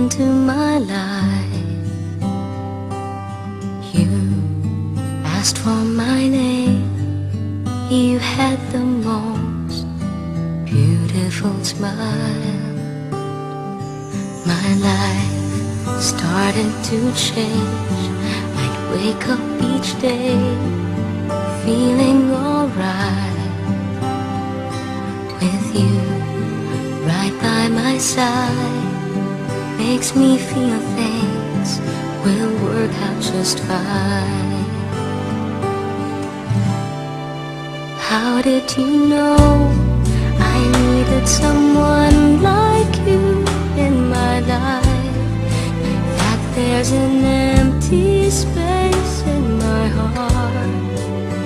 into my life. You asked for my name. You had the most beautiful smile. My life started to change. I'd wake up each day feeling alright, with you right by my side. Makes me feel things will work out just fine. How did you know I needed someone like you in my life? That there's an empty space in my heart.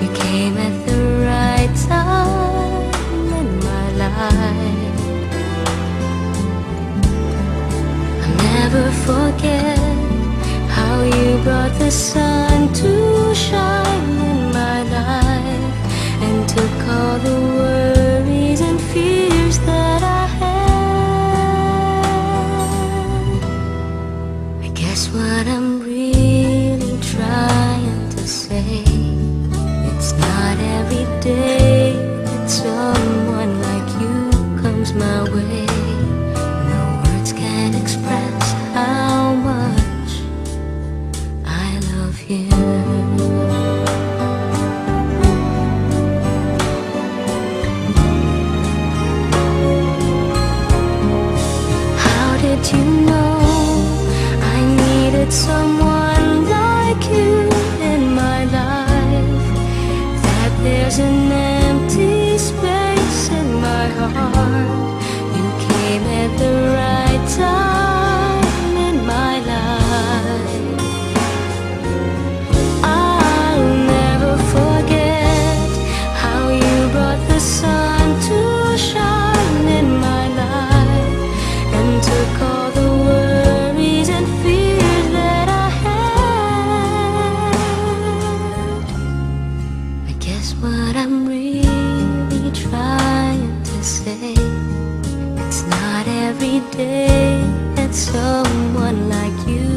You came at the right time in my life. I'll never forget how you brought the sun to shine in my life, and took all the worries and fears that I had. I guess what I'm really trying to say, it's not every day that someone like you comes my way. No words can express how much I love you. Did you know I needed someone like you in my life? That there's an empty space in my heart. You came at the right time in my life. I'll never forget how you brought the sun to shine in my life, and took all the worries and fears that I had. I guess what I'm really trying to say, it's not every day that someone like you